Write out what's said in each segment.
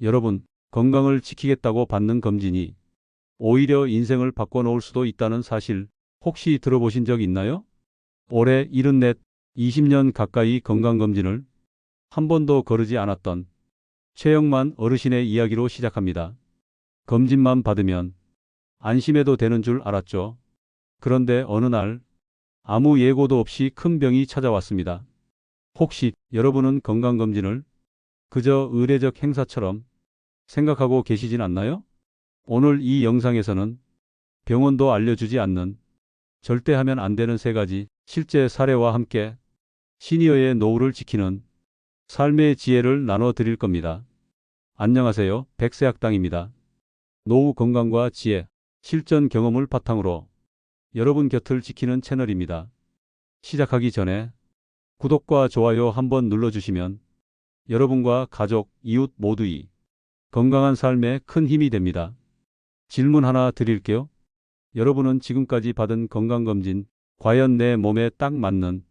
여러분, 건강을 지키겠다고 받는 검진이 오히려 인생을 바꿔놓을 수도 있다는 사실 혹시 들어보신 적 있나요? 올해 74, 20년 가까이 건강검진을 한 번도 거르지 않았던 최영만 어르신의 이야기로 시작합니다. 검진만 받으면 안심해도 되는 줄 알았죠. 그런데 어느 날 아무 예고도 없이 큰 병이 찾아왔습니다. 혹시 여러분은 건강검진을 그저 의례적 행사처럼 생각하고 계시진 않나요? 오늘 이 영상에서는 병원도 알려주지 않는 절대 하면 안 되는 세 가지 실제 사례와 함께 시니어의 노후를 지키는 삶의 지혜를 나눠 드릴 겁니다. 안녕하세요. 백세학당입니다. 노후 건강과 지혜, 실전 경험을 바탕으로 여러분 곁을 지키는 채널입니다. 시작하기 전에 구독과 좋아요 한번 눌러주시면 여러분과 가족, 이웃 모두의 건강한 삶에 큰 힘이 됩니다. 질문 하나 드릴게요. 여러분은 지금까지 받은 건강검진, 과연 내 몸에 딱 맞는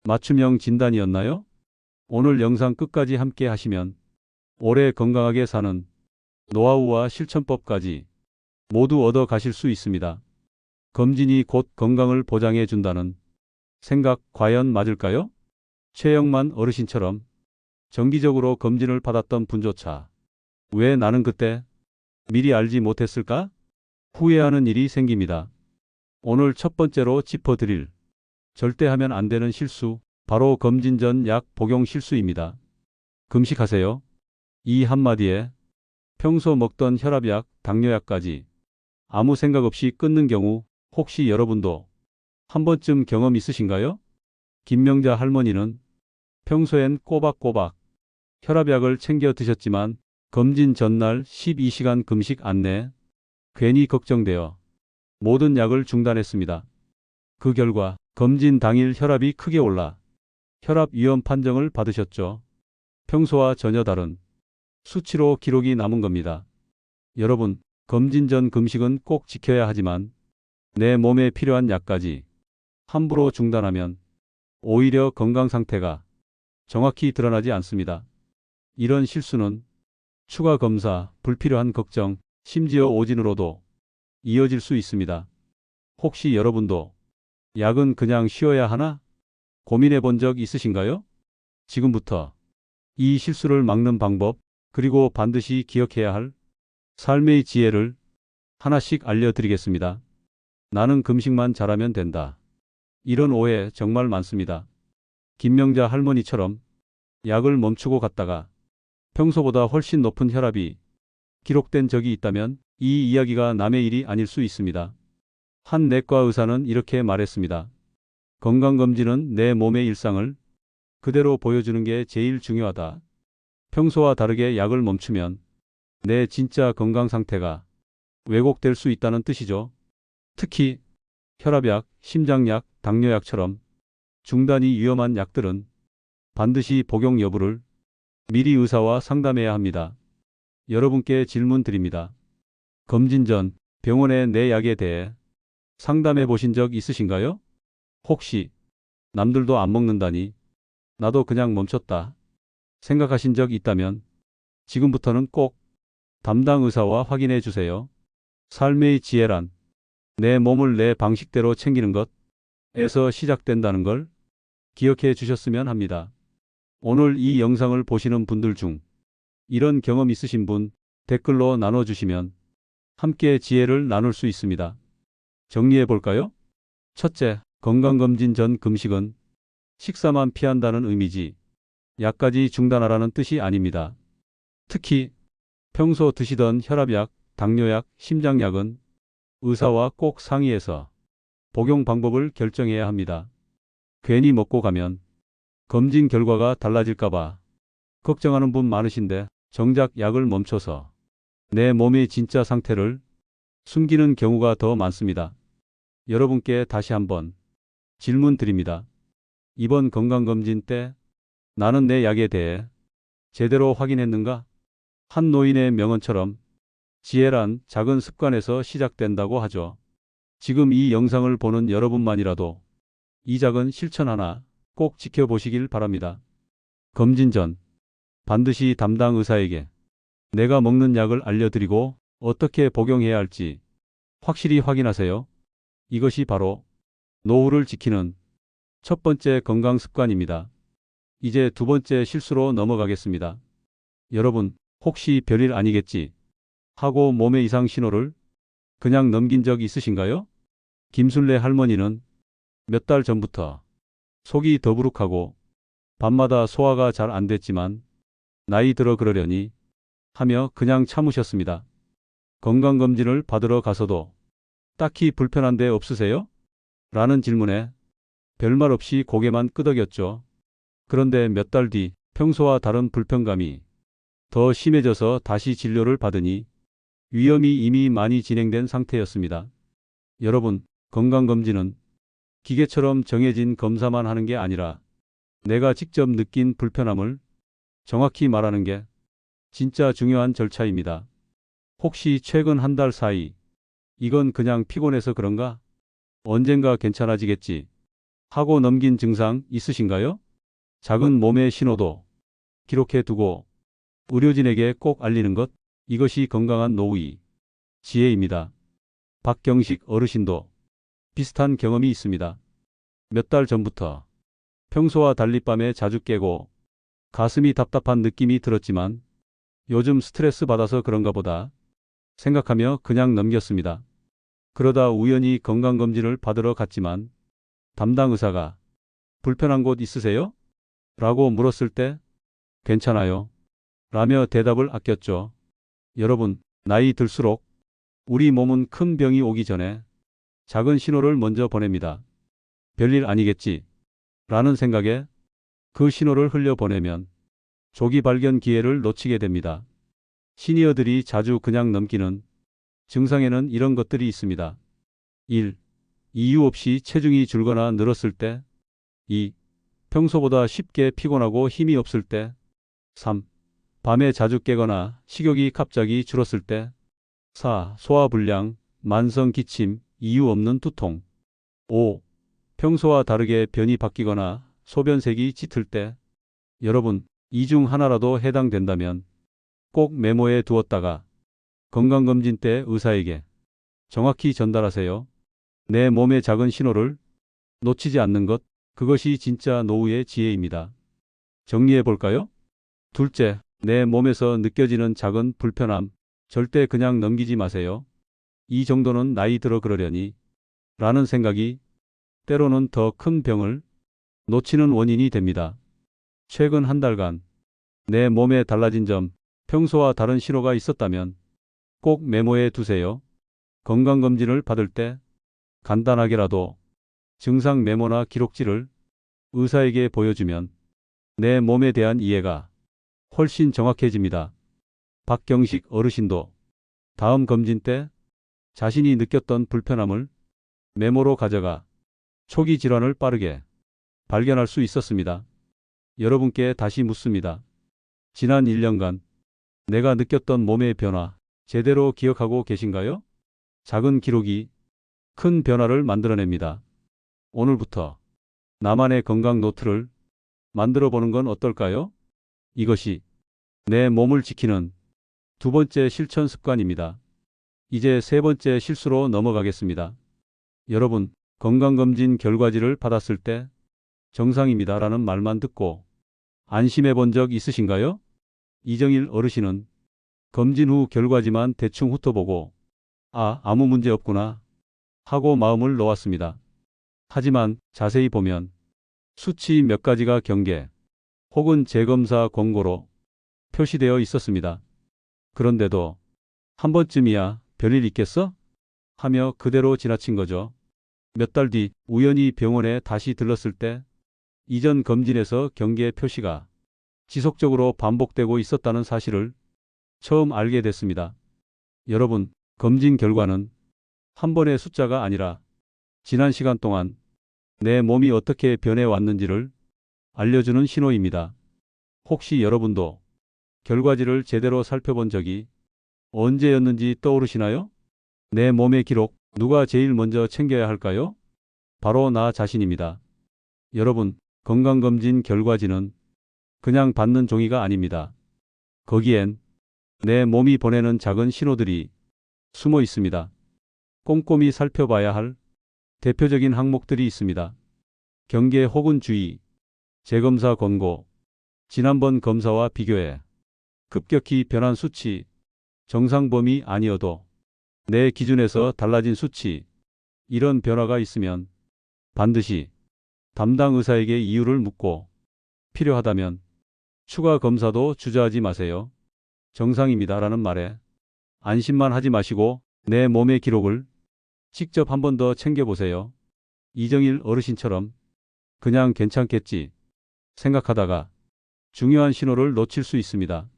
맞춤형 진단이었나요? 오늘 영상 끝까지 함께 하시면 오래 건강하게 사는 노하우와 실천법까지 모두 얻어 가실 수 있습니다. 검진이 곧 건강을 보장해 준다는 생각 과연 맞을까요? 최영만 어르신처럼 정기적으로 검진을 받았던 분조차 왜 나는 그때 미리 알지 못했을까? 후회하는 일이 생깁니다. 오늘 첫 번째로 짚어드릴 절대 하면 안 되는 실수, 바로 검진 전 약 복용 실수입니다. 금식하세요. 이 한마디에 평소 먹던 혈압약, 당뇨약까지 아무 생각 없이 끊는 경우 혹시 여러분도 한 번쯤 경험 있으신가요? 김명자 할머니는 평소엔 꼬박꼬박 혈압약을 챙겨 드셨지만 검진 전날 12시간 금식 안내 괜히 걱정되어 모든 약을 중단했습니다. 그 결과 검진 당일 혈압이 크게 올라 혈압 위험 판정을 받으셨죠. 평소와 전혀 다른 수치로 기록이 남은 겁니다. 여러분, 검진 전 금식은 꼭 지켜야 하지만 내 몸에 필요한 약까지 함부로 중단하면 오히려 건강 상태가 정확히 드러나지 않습니다. 이런 실수는 추가 검사, 불필요한 걱정, 심지어 오진으로도 이어질 수 있습니다. 혹시 여러분도 약은 그냥 쉬어야 하나? 고민해 본 적 있으신가요? 지금부터 이 실수를 막는 방법, 그리고 반드시 기억해야 할 삶의 지혜를 하나씩 알려드리겠습니다. 나는 금식만 잘하면 된다. 이런 오해 정말 많습니다. 김명자 할머니처럼 약을 멈추고 갔다가 평소보다 훨씬 높은 혈압이 기록된 적이 있다면 이 이야기가 남의 일이 아닐 수 있습니다. 한 내과 의사는 이렇게 말했습니다. 건강검진은 내 몸의 일상을 그대로 보여주는 게 제일 중요하다. 평소와 다르게 약을 멈추면 내 진짜 건강 상태가 왜곡될 수 있다는 뜻이죠. 특히 혈압약, 심장약, 당뇨약처럼 중단이 위험한 약들은 반드시 복용 여부를 미리 의사와 상담해야 합니다. 여러분께 질문 드립니다. 검진 전 병원의 내 약에 대해 상담해 보신 적 있으신가요? 혹시 남들도 안 먹는다니 나도 그냥 멈췄다 생각하신 적 있다면 지금부터는 꼭 담당 의사와 확인해 주세요. 삶의 지혜란 내 몸을 내 방식대로 챙기는 것에서 시작된다는 걸 기억해 주셨으면 합니다. 오늘 이 영상을 보시는 분들 중 이런 경험 있으신 분 댓글로 나눠주시면 함께 지혜를 나눌 수 있습니다. 정리해 볼까요? 첫째, 건강검진 전 금식은 식사만 피한다는 의미지 약까지 중단하라는 뜻이 아닙니다. 특히 평소 드시던 혈압약, 당뇨약, 심장약은 의사와 꼭 상의해서 복용 방법을 결정해야 합니다. 괜히 먹고 가면 검진 결과가 달라질까봐 걱정하는 분 많으신데 정작 약을 멈춰서 내 몸의 진짜 상태를 숨기는 경우가 더 많습니다. 여러분께 다시 한번 질문 드립니다. 이번 건강검진 때 나는 내 약에 대해 제대로 확인했는가? 한 노인의 명언처럼 지혜란 작은 습관에서 시작된다고 하죠. 지금 이 영상을 보는 여러분만이라도 이 작은 실천 하나 꼭 지켜보시길 바랍니다. 검진 전 반드시 담당 의사에게 내가 먹는 약을 알려드리고 어떻게 복용해야 할지 확실히 확인하세요. 이것이 바로 노후를 지키는 첫 번째 건강 습관입니다. 이제 두 번째 실수로 넘어가겠습니다. 여러분, 혹시 별일 아니겠지 하고 몸의 이상 신호를 그냥 넘긴 적 있으신가요? 김순례 할머니는 몇 달 전부터 속이 더부룩하고 밤마다 소화가 잘 안 됐지만 나이 들어 그러려니 하며 그냥 참으셨습니다. 건강검진을 받으러 가서도 딱히 불편한 데 없으세요? 라는 질문에 별말 없이 고개만 끄덕였죠. 그런데 몇 달 뒤 평소와 다른 불편감이 더 심해져서 다시 진료를 받으니 위험이 이미 많이 진행된 상태였습니다. 여러분, 건강검진은 기계처럼 정해진 검사만 하는 게 아니라 내가 직접 느낀 불편함을 정확히 말하는 게 진짜 중요한 절차입니다. 혹시 최근 한 달 사이 이건 그냥 피곤해서 그런가? 언젠가 괜찮아지겠지 하고 넘긴 증상 있으신가요? 작은 몸의 신호도 기록해 두고 의료진에게 꼭 알리는 것, 이것이 건강한 노후의 지혜입니다. 박경식 어르신도 비슷한 경험이 있습니다. 몇 달 전부터 평소와 달리 밤에 자주 깨고 가슴이 답답한 느낌이 들었지만 요즘 스트레스 받아서 그런가 보다 생각하며 그냥 넘겼습니다. 그러다 우연히 건강검진을 받으러 갔지만 담당 의사가 불편한 곳 있으세요? 라고 물었을 때 괜찮아요. 라며 대답을 아꼈죠. 여러분, 나이 들수록 우리 몸은 큰 병이 오기 전에 작은 신호를 먼저 보냅니다. 별일 아니겠지 라는 생각에 그 신호를 흘려보내면 조기 발견 기회를 놓치게 됩니다. 시니어들이 자주 그냥 넘기는 증상에는 이런 것들이 있습니다. 1. 이유 없이 체중이 줄거나 늘었을 때. 2. 평소보다 쉽게 피곤하고 힘이 없을 때. 3. 밤에 자주 깨거나 식욕이 갑자기 줄었을 때. 4. 소화불량, 만성 기침, 이유 없는 두통. 5. 평소와 다르게 변이 바뀌거나 소변색이 짙을 때. 여러분, 이 중 하나라도 해당된다면 꼭 메모해 두었다가 건강검진 때 의사에게 정확히 전달하세요. 내 몸의 작은 신호를 놓치지 않는 것, 그것이 진짜 노후의 지혜입니다. 정리해 볼까요? 둘째, 내 몸에서 느껴지는 작은 불편함, 절대 그냥 넘기지 마세요. 이 정도는 나이 들어 그러려니 라는 생각이 때로는 더 큰 병을 놓치는 원인이 됩니다. 최근 한 달간 내 몸에 달라진 점, 평소와 다른 신호가 있었다면 꼭 메모해 두세요. 건강검진을 받을 때 간단하게라도 증상 메모나 기록지를 의사에게 보여주면 내 몸에 대한 이해가 훨씬 정확해집니다. 박경식 어르신도 다음 검진 때 자신이 느꼈던 불편함을 메모로 가져가 초기 질환을 빠르게 발견할 수 있었습니다. 여러분께 다시 묻습니다. 지난 1년간 내가 느꼈던 몸의 변화 제대로 기억하고 계신가요? 작은 기록이 큰 변화를 만들어냅니다. 오늘부터 나만의 건강 노트를 만들어 보는 건 어떨까요? 이것이 내 몸을 지키는 두 번째 실천 습관입니다. 이제 세 번째 실수로 넘어가겠습니다. 여러분, 건강검진 결과지를 받았을 때 정상입니다라는 말만 듣고 안심해 본 적 있으신가요? 이정일 어르신은 검진 후 결과지만 대충 훑어보고 아무 문제 없구나 하고 마음을 놓았습니다. 하지만 자세히 보면 수치 몇 가지가 경계 혹은 재검사 권고로 표시되어 있었습니다. 그런데도 한 번쯤이야 별일 있겠어? 하며 그대로 지나친 거죠. 몇 달 뒤 우연히 병원에 다시 들렀을 때 이전 검진에서 경계 표시가 지속적으로 반복되고 있었다는 사실을 처음 알게 됐습니다. 여러분, 검진 결과는 한 번의 숫자가 아니라 지난 시간 동안 내 몸이 어떻게 변해왔는지를 알려주는 신호입니다. 혹시 여러분도 결과지를 제대로 살펴본 적이 언제였는지 떠오르시나요? 내 몸의 기록, 누가 제일 먼저 챙겨야 할까요? 바로 나 자신입니다. 여러분, 건강검진 결과지는 그냥 받는 종이가 아닙니다. 거기엔 내 몸이 보내는 작은 신호들이 숨어 있습니다. 꼼꼼히 살펴봐야 할 대표적인 항목들이 있습니다. 경계 혹은 주의, 재검사 권고, 지난번 검사와 비교해, 급격히 변한 수치, 정상 범위 아니어도 내 기준에서 달라진 수치, 이런 변화가 있으면 반드시 담당 의사에게 이유를 묻고 필요하다면 추가 검사도 주저하지 마세요. 정상입니다라는 말에 안심만 하지 마시고 내 몸의 기록을 직접 한 번 더 챙겨보세요. 이정일 어르신처럼 그냥 괜찮겠지 생각하다가 중요한 신호를 놓칠 수 있습니다.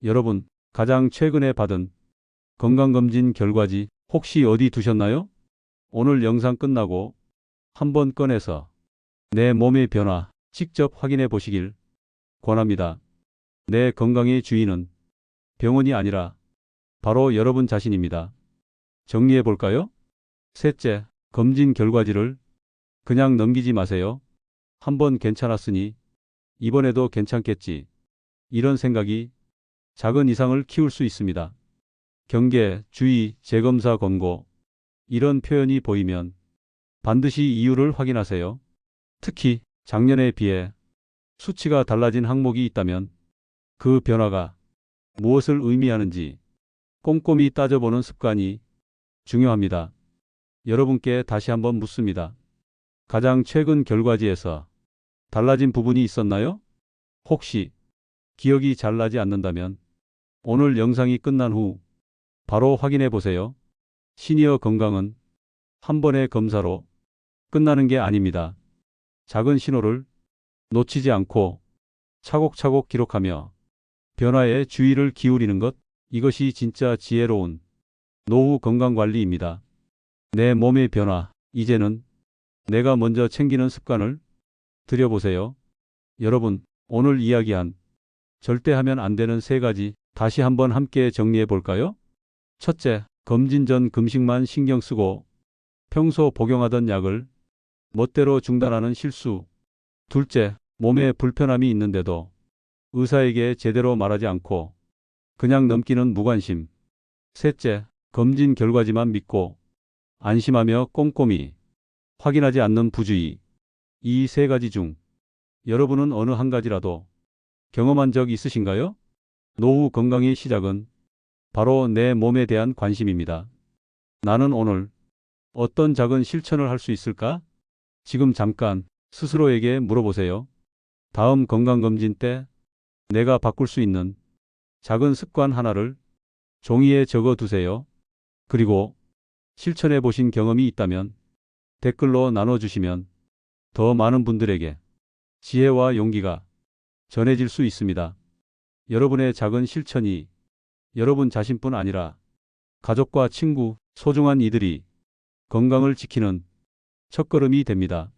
여러분, 가장 최근에 받은 건강검진 결과지 혹시 어디 두셨나요? 오늘 영상 끝나고 한번 꺼내서 내 몸의 변화 직접 확인해 보시길 권합니다. 내 건강의 주인은 병원이 아니라 바로 여러분 자신입니다. 정리해 볼까요? 셋째, 검진 결과지를 그냥 넘기지 마세요. 한번 괜찮았으니 이번에도 괜찮겠지. 이런 생각이 작은 이상을 키울 수 있습니다. 경계, 주의, 재검사 권고, 이런 표현이 보이면 반드시 이유를 확인하세요. 특히 작년에 비해 수치가 달라진 항목이 있다면 그 변화가 무엇을 의미하는지 꼼꼼히 따져보는 습관이 중요합니다. 여러분께 다시 한번 묻습니다. 가장 최근 결과지에서 달라진 부분이 있었나요? 혹시 기억이 잘 나지 않는다면 오늘 영상이 끝난 후 바로 확인해 보세요. 시니어 건강은 한 번의 검사로 끝나는 게 아닙니다. 작은 신호를 놓치지 않고 차곡차곡 기록하며 변화에 주의를 기울이는 것, 이것이 진짜 지혜로운 노후 건강관리입니다. 내 몸의 변화, 이제는 내가 먼저 챙기는 습관을 들여보세요. 여러분, 오늘 이야기한 절대 하면 안 되는 세 가지 다시 한번 함께 정리해 볼까요? 첫째, 검진 전 금식만 신경 쓰고 평소 복용하던 약을 멋대로 중단하는 실수. 둘째, 몸에 불편함이 있는데도 의사에게 제대로 말하지 않고 그냥 넘기는 무관심. 셋째, 검진 결과지만 믿고 안심하며 꼼꼼히 확인하지 않는 부주의. 이 세 가지 중 여러분은 어느 한 가지라도 경험한 적 있으신가요? 노후 건강의 시작은 바로 내 몸에 대한 관심입니다. 나는 오늘 어떤 작은 실천을 할 수 있을까? 지금 잠깐 스스로에게 물어보세요. 다음 건강검진 때 내가 바꿀 수 있는 작은 습관 하나를 종이에 적어 두세요. 그리고 실천해 보신 경험이 있다면 댓글로 나눠주시면 더 많은 분들에게 지혜와 용기가 전해질 수 있습니다. 여러분의 작은 실천이 여러분 자신뿐 아니라 가족과 친구, 소중한 이들이 건강을 지키는 첫걸음이 됩니다.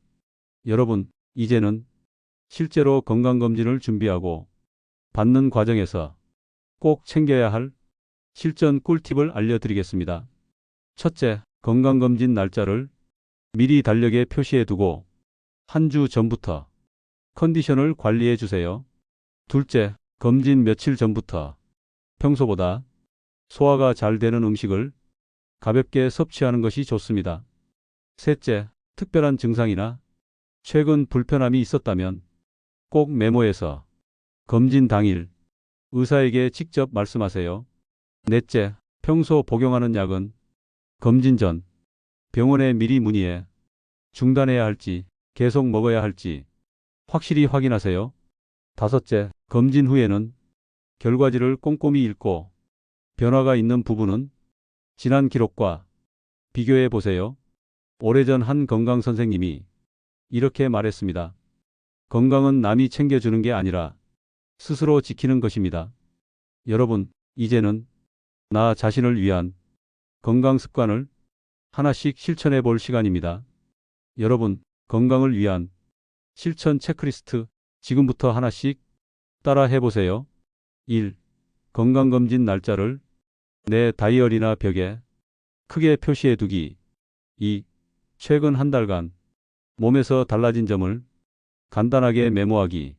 여러분, 이제는 실제로 건강검진을 준비하고 받는 과정에서 꼭 챙겨야 할 실전 꿀팁을 알려드리겠습니다. 첫째, 건강검진 날짜를 미리 달력에 표시해 두고 한 주 전부터 컨디션을 관리해 주세요. 둘째, 검진 며칠 전부터 평소보다 소화가 잘 되는 음식을 가볍게 섭취하는 것이 좋습니다. 셋째, 특별한 증상이나 최근 불편함이 있었다면 꼭 메모해서 검진 당일 의사에게 직접 말씀하세요. 넷째, 평소 복용하는 약은 검진 전 병원에 미리 문의해 중단해야 할지 계속 먹어야 할지 확실히 확인하세요. 다섯째, 검진 후에는 결과지를 꼼꼼히 읽고 변화가 있는 부분은 지난 기록과 비교해 보세요. 오래전 한 건강 선생님이 이렇게 말했습니다. 건강은 남이 챙겨주는 게 아니라 스스로 지키는 것입니다. 여러분, 이제는 나 자신을 위한 건강 습관을 하나씩 실천해 볼 시간입니다. 여러분, 건강을 위한 실천 체크리스트 지금부터 하나씩 따라 해보세요. 1. 건강검진 날짜를 내 다이어리나 벽에 크게 표시해 두기. 2. 최근 한 달간 몸에서 달라진 점을 간단하게 메모하기.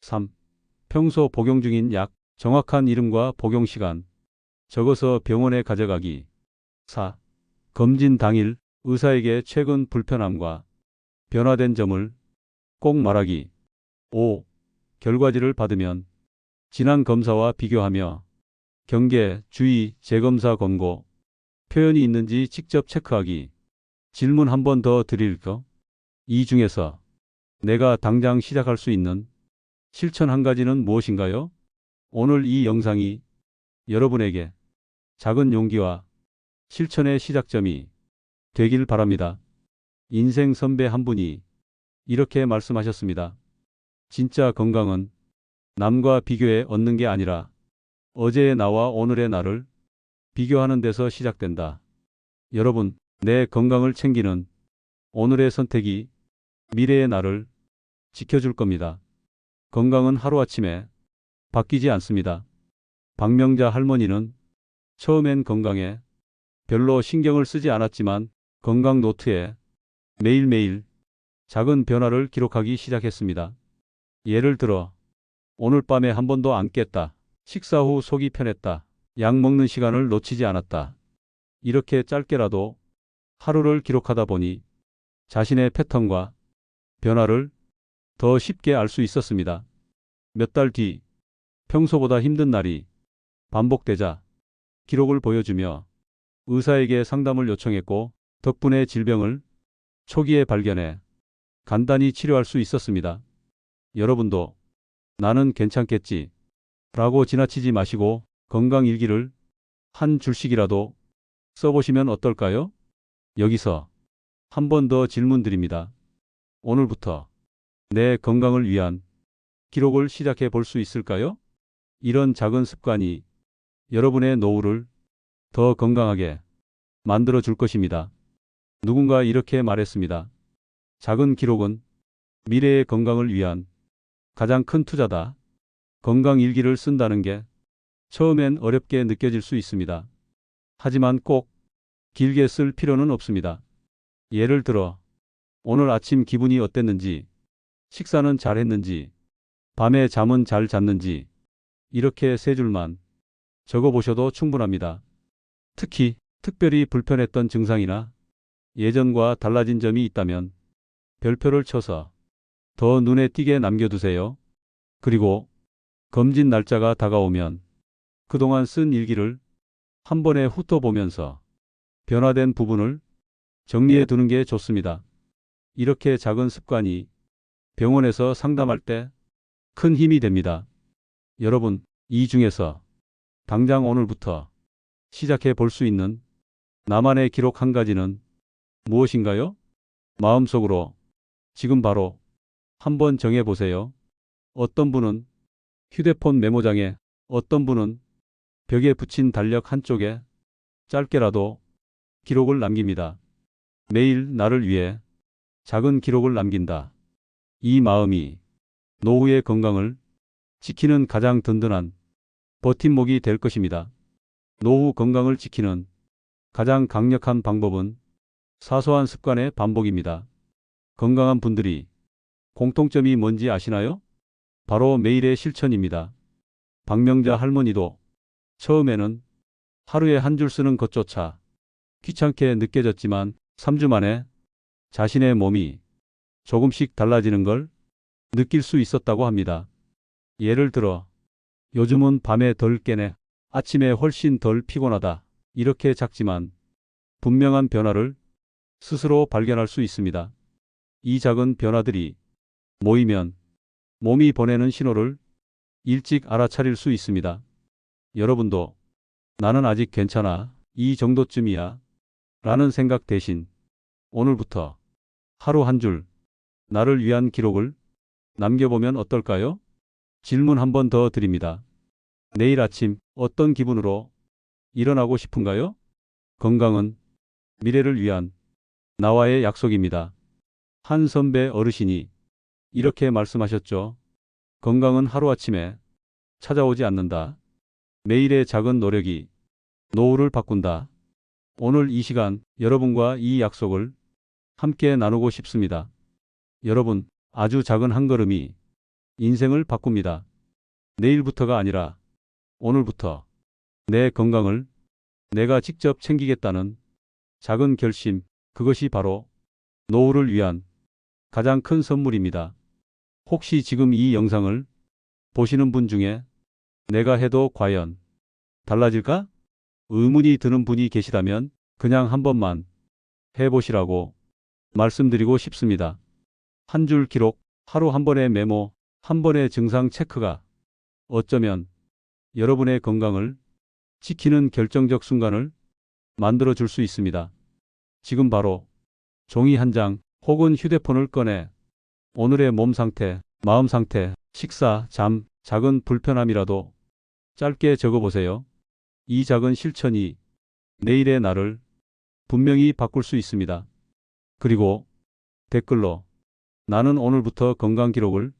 3. 평소 복용 중인 약, 정확한 이름과 복용 시간, 적어서 병원에 가져가기. 4. 검진 당일 의사에게 최근 불편함과 변화된 점을 꼭 말하기. 5. 결과지를 받으면 지난 검사와 비교하며 경계, 주의, 재검사 권고, 표현이 있는지 직접 체크하기. 질문 한 번 더 드릴 거. 이 중에서 내가 당장 시작할 수 있는 실천 한 가지는 무엇인가요? 오늘 이 영상이 여러분에게 작은 용기와 실천의 시작점이 되길 바랍니다. 인생 선배 한 분이 이렇게 말씀하셨습니다. 진짜 건강은 남과 비교해 얻는 게 아니라 어제의 나와 오늘의 나를 비교하는 데서 시작된다. 여러분, 내 건강을 챙기는 오늘의 선택이 미래의 나를 지켜줄 겁니다. 건강은 하루아침에 바뀌지 않습니다. 박명자 할머니는 처음엔 건강에 별로 신경을 쓰지 않았지만 건강 노트에 매일매일 작은 변화를 기록하기 시작했습니다. 예를 들어, 오늘 밤에 한 번도 안 깼다. 식사 후 속이 편했다. 약 먹는 시간을 놓치지 않았다. 이렇게 짧게라도 하루를 기록하다 보니 자신의 패턴과 변화를 더 쉽게 알 수 있었습니다. 몇 달 뒤, 평소보다 힘든 날이 반복되자 기록을 보여주며 의사에게 상담을 요청했고, 덕분에 질병을 초기에 발견해 간단히 치료할 수 있었습니다. 여러분도 나는 괜찮겠지 라고 지나치지 마시고 건강일기를 한 줄씩이라도 써보시면 어떨까요? 여기서 한 번 더 질문 드립니다. 오늘부터 내 건강을 위한 기록을 시작해 볼 수 있을까요? 이런 작은 습관이 여러분의 노후를 더 건강하게 만들어 줄 것입니다. 누군가 이렇게 말했습니다. 작은 기록은 미래의 건강을 위한 가장 큰 투자다. 건강 일기를 쓴다는 게 처음엔 어렵게 느껴질 수 있습니다. 하지만 꼭 길게 쓸 필요는 없습니다. 예를 들어, 오늘 아침 기분이 어땠는지, 식사는 잘 했는지, 밤에 잠은 잘 잤는지, 이렇게 세 줄만 적어보셔도 충분합니다. 특히 특별히 불편했던 증상이나 예전과 달라진 점이 있다면 별표를 쳐서 더 눈에 띄게 남겨두세요. 그리고 검진 날짜가 다가오면 그동안 쓴 일기를 한 번에 훑어보면서 변화된 부분을 정리해 두는 게 좋습니다. 이렇게 작은 습관이 병원에서 상담할 때 큰 힘이 됩니다. 여러분, 이 중에서 당장 오늘부터 시작해 볼 수 있는 나만의 기록 한 가지는 무엇인가요? 마음속으로 지금 바로 한번 정해 보세요. 어떤 분은 휴대폰 메모장에, 어떤 분은 벽에 붙인 달력 한쪽에 짧게라도 기록을 남깁니다. 매일 나를 위해 작은 기록을 남긴다. 이 마음이 노후의 건강을 지키는 가장 든든한 버팀목이 될 것입니다. 노후 건강을 지키는 가장 강력한 방법은 사소한 습관의 반복입니다. 건강한 분들이 공통점이 뭔지 아시나요? 바로 매일의 실천입니다. 박명자 할머니도 처음에는 하루에 한 줄 쓰는 것조차 귀찮게 느껴졌지만 3주 만에 자신의 몸이 조금씩 달라지는 걸 느낄 수 있었다고 합니다. 예를 들어, 요즘은 밤에 덜 깨네, 아침에 훨씬 덜 피곤하다. 이렇게 작지만 분명한 변화를 스스로 발견할 수 있습니다. 이 작은 변화들이 모이면 몸이 보내는 신호를 일찍 알아차릴 수 있습니다. 여러분도 나는 아직 괜찮아, 이 정도쯤이야 라는 생각 대신 오늘부터 하루 한 줄 나를 위한 기록을 남겨보면 어떨까요? 질문 한 번 더 드립니다. 내일 아침 어떤 기분으로 일어나고 싶은가요? 건강은 미래를 위한 나와의 약속입니다. 한 선배 어르신이 이렇게 말씀하셨죠. 건강은 하루아침에 찾아오지 않는다. 매일의 작은 노력이 노후를 바꾼다. 오늘 이 시간 여러분과 이 약속을 함께 나누고 싶습니다. 여러분, 아주 작은 한 걸음이 인생을 바꿉니다. 내일부터가 아니라 오늘부터 내 건강을 내가 직접 챙기겠다는 작은 결심, 그것이 바로 노후를 위한 가장 큰 선물입니다. 혹시 지금 이 영상을 보시는 분 중에 내가 해도 과연 달라질까? 의문이 드는 분이 계시다면 그냥 한 번만 해보시라고 말씀드리고 싶습니다. 한 줄 기록, 하루 한 번의 메모, 한 번의 증상 체크가 어쩌면 여러분의 건강을 지키는 결정적 순간을 만들어 줄 수 있습니다. 지금 바로 종이 한 장 혹은 휴대폰을 꺼내 오늘의 몸 상태, 마음 상태, 식사, 잠, 작은 불편함이라도 짧게 적어보세요. 이 작은 실천이 내일의 나를 분명히 바꿀 수 있습니다. 그리고 댓글로 나는 오늘부터 건강 기록을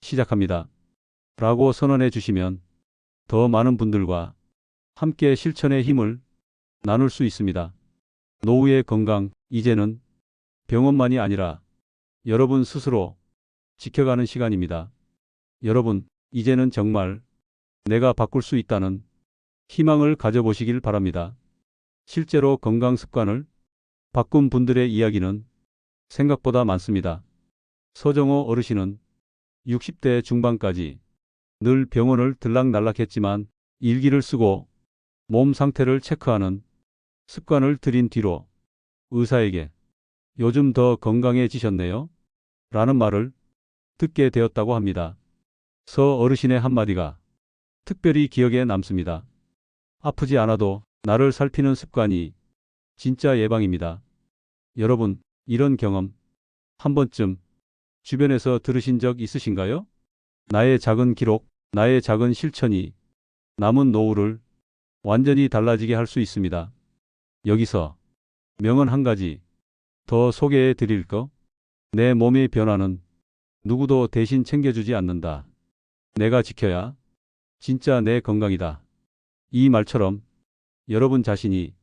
시작합니다. 라고 선언해 주시면 더 많은 분들과 함께 실천의 힘을 나눌 수 있습니다. 노후의 건강, 이제는 병원만이 아니라 여러분 스스로 지켜가는 시간입니다. 여러분, 이제는 정말 내가 바꿀 수 있다는 희망을 가져보시길 바랍니다. 실제로 건강 습관을 바꾼 분들의 이야기는 생각보다 많습니다. 서정호 어르신은 60대 중반까지 늘 병원을 들락날락했지만 일기를 쓰고 몸 상태를 체크하는 습관을 들인 뒤로 의사에게 요즘 더 건강해지셨네요? 라는 말을 듣게 되었다고 합니다. 서 어르신의 한마디가 특별히 기억에 남습니다. 아프지 않아도 나를 살피는 습관이 진짜 예방입니다. 여러분, 이런 경험 한 번쯤 주변에서 들으신 적 있으신가요? 나의 작은 기록, 나의 작은 실천이 남은 노후를 완전히 달라지게 할 수 있습니다. 여기서 명언 한 가지 더 소개해 드릴 거. 내 몸의 변화는 누구도 대신 챙겨주지 않는다. 내가 지켜야 진짜 내 건강이다. 이 말처럼 여러분 자신이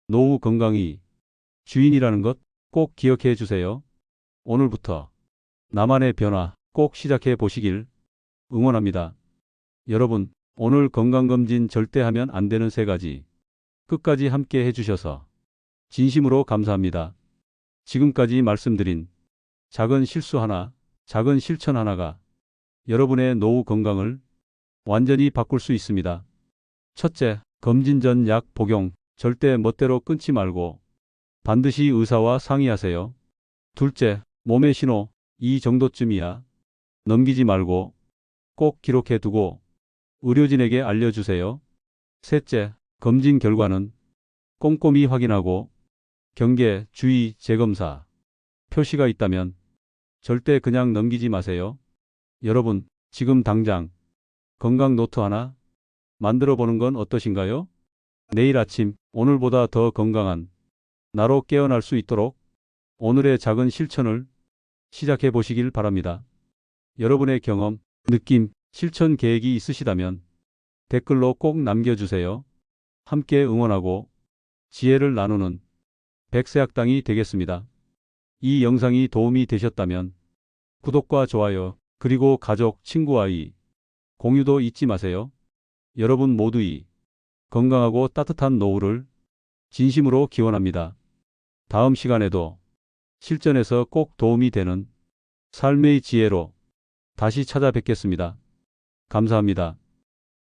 노후 건강이 주인이라는 것 꼭 기억해 주세요. 오늘부터 나만의 변화 꼭 시작해 보시길 응원합니다. 여러분, 오늘 건강검진 절대 하면 안 되는 3가지 끝까지 함께 해주셔서 진심으로 감사합니다. 지금까지 말씀드린 작은 실수 하나, 작은 실천 하나가 여러분의 노후 건강을 완전히 바꿀 수 있습니다. 첫째, 검진 전 약 복용 절대 멋대로 끊지 말고 반드시 의사와 상의하세요. 둘째, 몸의 신호 이 정도쯤이야 넘기지 말고 꼭 기록해 두고 의료진에게 알려주세요. 셋째, 검진 결과는 꼼꼼히 확인하고 경계, 주의, 재검사 표시가 있다면 절대 그냥 넘기지 마세요. 여러분, 지금 당장 건강 노트 하나 만들어 보는 건 어떠신가요? 내일 아침 오늘보다 더 건강한 나로 깨어날 수 있도록 오늘의 작은 실천을 시작해 보시길 바랍니다. 여러분의 경험, 느낌, 실천 계획이 있으시다면 댓글로 꼭 남겨주세요. 함께 응원하고 지혜를 나누는 백세학당이 되겠습니다. 이 영상이 도움이 되셨다면 구독과 좋아요, 그리고 가족, 친구, 아이 공유도 잊지 마세요. 여러분 모두의 건강하고 따뜻한 노후를 진심으로 기원합니다. 다음 시간에도 실전에서 꼭 도움이 되는 삶의 지혜로 다시 찾아뵙겠습니다. 감사합니다.